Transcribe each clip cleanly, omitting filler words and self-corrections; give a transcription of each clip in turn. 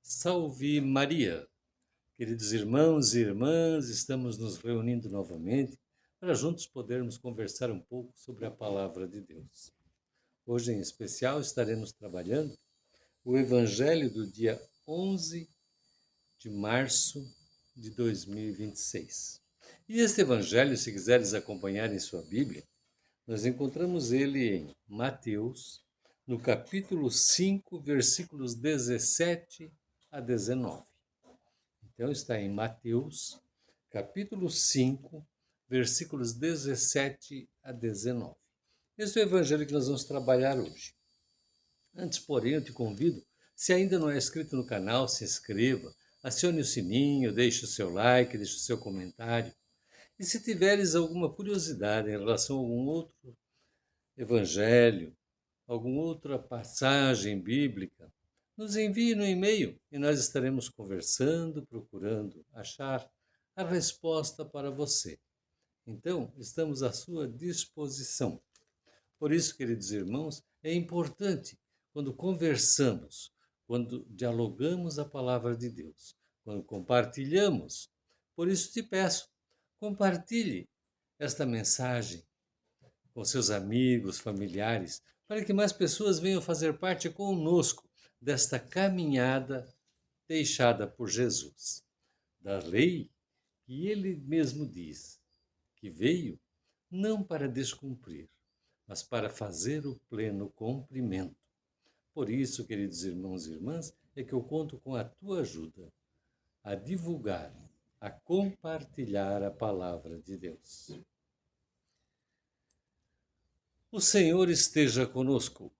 Salve Maria! Queridos irmãos e irmãs, estamos nos reunindo novamente para juntos podermos conversar um pouco sobre a palavra de Deus. Hoje, em especial, estaremos trabalhando o Evangelho do dia 11 de março de 2026. E este Evangelho, se quiseres acompanhar em sua Bíblia, nós encontramos ele em Mateus, no capítulo 5, versículos 17 a 19. Então está em Mateus, capítulo 5, versículos 17 a 19. Esse é o evangelho que nós vamos trabalhar hoje. Antes, porém, eu te convido, se ainda não é inscrito no canal, se inscreva, acione o sininho, deixe o seu like, deixe o seu comentário. E se tiveres alguma curiosidade em relação a algum outro evangelho, alguma outra passagem bíblica, nos envie no e-mail e nós estaremos conversando, procurando achar a resposta para você. Então, estamos à sua disposição. Por isso, queridos irmãos, é importante quando conversamos, quando dialogamos a palavra de Deus, quando compartilhamos. Por isso te peço, compartilhe esta mensagem com seus amigos, familiares, para que mais pessoas venham fazer parte conosco desta caminhada deixada por Jesus, da lei que ele mesmo diz que veio não para descumprir, mas para fazer o pleno cumprimento. Por isso, queridos irmãos e irmãs, é que eu conto com a tua ajuda a divulgar, a compartilhar a palavra de Deus. O Senhor esteja conosco,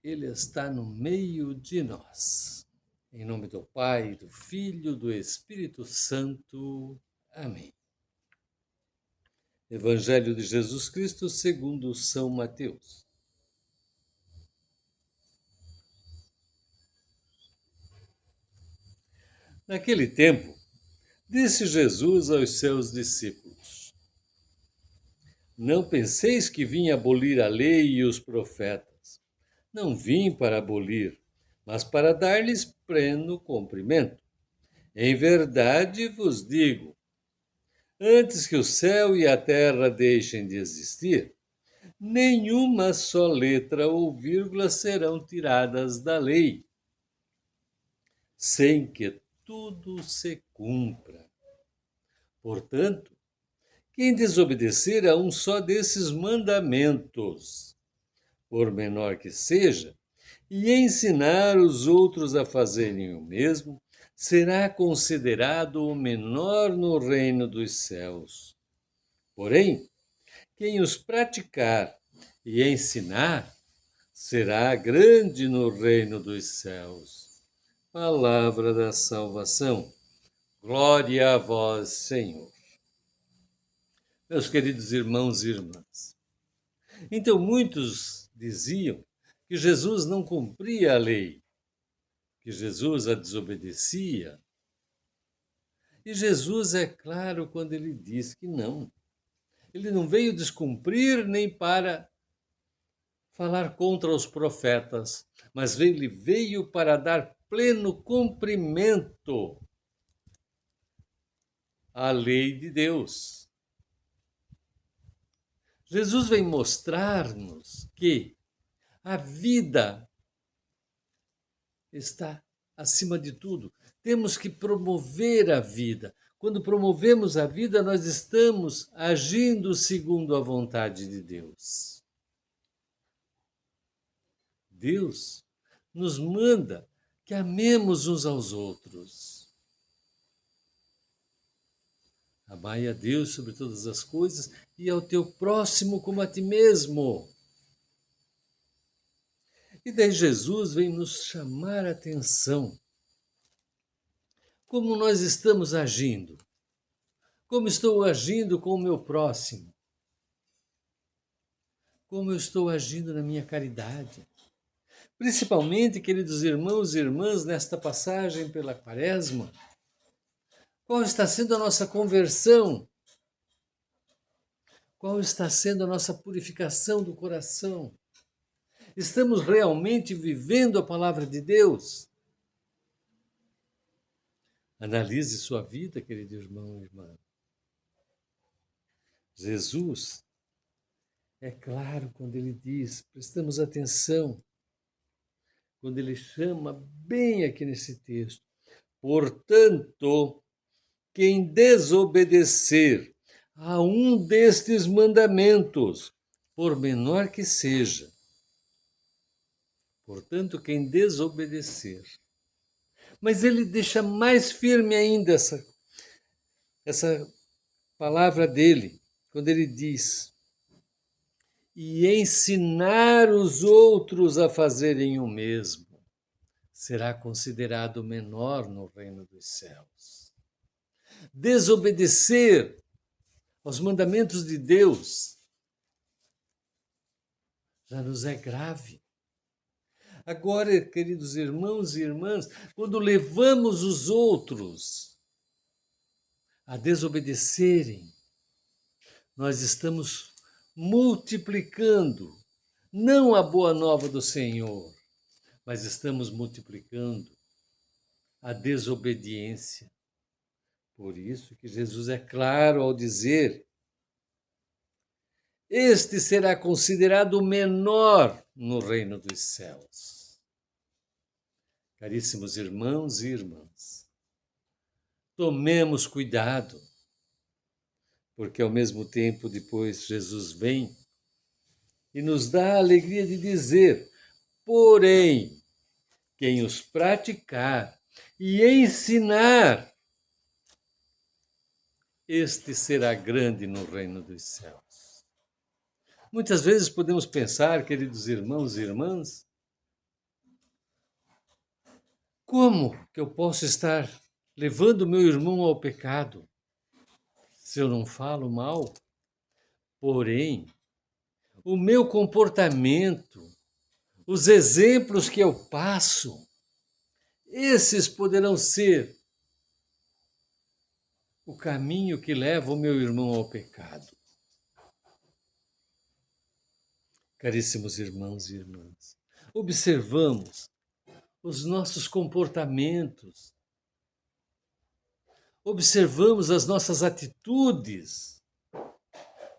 Ele está no meio de nós. Em nome do Pai, do Filho, do Espírito Santo. Amém. Evangelho de Jesus Cristo segundo São Mateus. Naquele tempo, disse Jesus aos seus discípulos: Não penseis que vim abolir a lei e os profetas. Não vim para abolir, mas para dar-lhes pleno cumprimento. Em verdade vos digo, antes que o céu e a terra deixem de existir, nenhuma só letra ou vírgula serão tiradas da lei, sem que tudo se cumpra. Portanto, quem desobedecer a um só desses mandamentos, por menor que seja, e ensinar os outros a fazerem o mesmo, será considerado o menor no reino dos céus. Porém, quem os praticar e ensinar será grande no reino dos céus. Palavra da salvação. Glória a vós, Senhor. Meus queridos irmãos e irmãs, então muitos diziam que Jesus não cumpria a lei, que Jesus a desobedecia. E Jesus é claro quando ele diz que não. Ele não veio descumprir nem para falar contra os profetas, mas ele veio para dar pleno cumprimento à lei de Deus. Jesus vem mostrar-nos que a vida está acima de tudo. Temos que promover a vida. Quando promovemos a vida, nós estamos agindo segundo a vontade de Deus. Deus nos manda que amemos uns aos outros. Amai a Deus sobre todas as coisas e ao teu próximo como a ti mesmo. E daí Jesus vem nos chamar a atenção. Como nós estamos agindo? Como estou agindo com o meu próximo? Como eu estou agindo na minha caridade? Principalmente, queridos irmãos e irmãs, nesta passagem pela Quaresma, qual está sendo a nossa conversão? Qual está sendo a nossa purificação do coração? Estamos realmente vivendo a palavra de Deus? Analise sua vida, querido irmão e irmã. Jesus, é claro quando ele diz, prestamos atenção, quando ele chama bem aqui nesse texto, portanto, quem desobedecer a um destes mandamentos, por menor que seja, portanto, quem desobedecer. Mas ele deixa mais firme ainda essa palavra dele, quando ele diz: e ensinar os outros a fazerem o mesmo, será considerado menor no reino dos céus. Desobedecer aos mandamentos de Deus já nos é grave. Agora, queridos irmãos e irmãs, quando levamos os outros a desobedecerem, nós estamos multiplicando não a boa nova do Senhor, mas estamos multiplicando a desobediência. Por isso que Jesus é claro ao dizer: este será considerado o menor no reino dos céus. Caríssimos irmãos e irmãs, tomemos cuidado, porque ao mesmo tempo depois Jesus vem e nos dá a alegria de dizer: porém, quem os praticar e ensinar, este será grande no reino dos céus. Muitas vezes podemos pensar, queridos irmãos e irmãs, como que eu posso estar levando meu irmão ao pecado se eu não falo mal? Porém, o meu comportamento, os exemplos que eu passo, esses poderão ser o caminho que leva o meu irmão ao pecado. Caríssimos irmãos e irmãs, observamos os nossos comportamentos, observamos as nossas atitudes,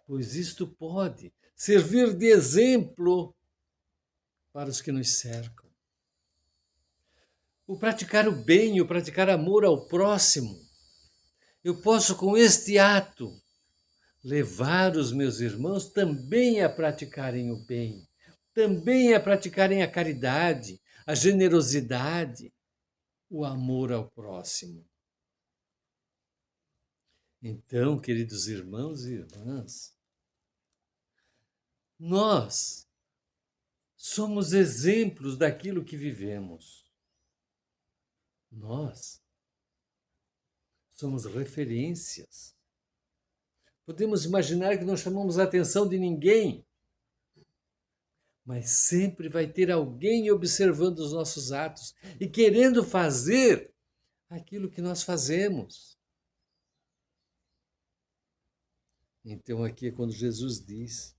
pois isto pode servir de exemplo para os que nos cercam. O praticar o bem, o praticar amor ao próximo, eu posso com este ato levar os meus irmãos também a praticarem o bem, também a praticarem a caridade, a generosidade, o amor ao próximo. Então, queridos irmãos e irmãs, nós somos exemplos daquilo que vivemos. Nós somos referências. Podemos imaginar que não chamamos a atenção de ninguém, mas sempre vai ter alguém observando os nossos atos e querendo fazer aquilo que nós fazemos. Então, aqui é quando Jesus diz: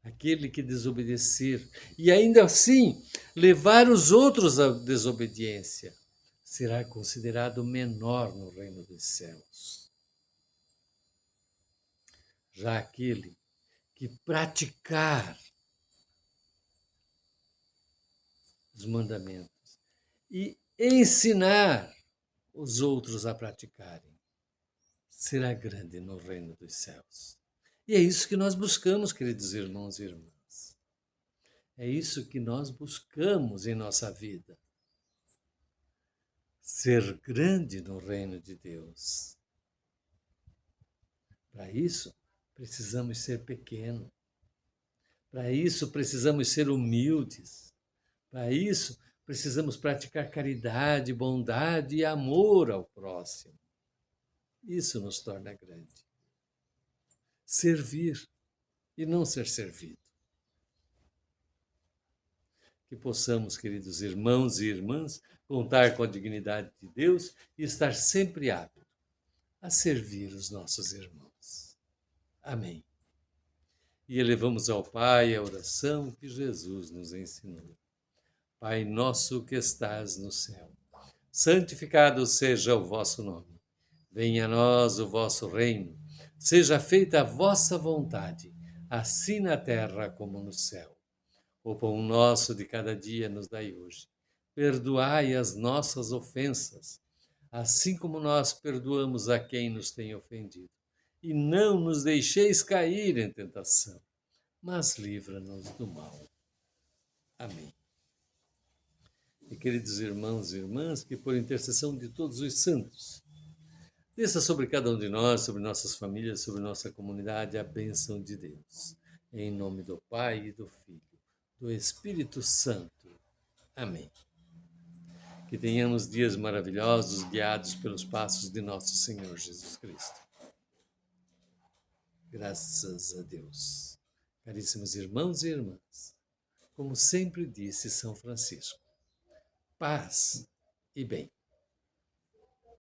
aquele que desobedecer e ainda assim levar os outros à desobediência, será considerado menor no reino dos céus. Já aquele que praticar os mandamentos e ensinar os outros a praticarem, será grande no reino dos céus. E é isso que nós buscamos, queridos irmãos e irmãs. É isso que nós buscamos em nossa vida. Ser grande no reino de Deus. Para isso, precisamos ser pequenos. Para isso, precisamos ser humildes. Para isso, precisamos praticar caridade, bondade e amor ao próximo. Isso nos torna grande. Servir e não ser servido. Que possamos, queridos irmãos e irmãs, contar com a dignidade de Deus e estar sempre aptos a servir os nossos irmãos. Amém. E elevamos ao Pai a oração que Jesus nos ensinou. Pai nosso que estás no céu, santificado seja o vosso nome. Venha a nós o vosso reino. Seja feita a vossa vontade, assim na terra como no céu. O pão nosso de cada dia nos dai hoje. Perdoai as nossas ofensas, assim como nós perdoamos a quem nos tem ofendido. E não nos deixeis cair em tentação, mas livra-nos do mal. Amém. E queridos irmãos e irmãs, que por intercessão de todos os santos, desça sobre cada um de nós, sobre nossas famílias, sobre nossa comunidade, a bênção de Deus. Em nome do Pai, e do Filho, do Espírito Santo. Amém. Que tenhamos dias maravilhosos, guiados pelos passos de nosso Senhor Jesus Cristo. Graças a Deus. Caríssimos irmãos e irmãs, como sempre disse São Francisco, paz e bem.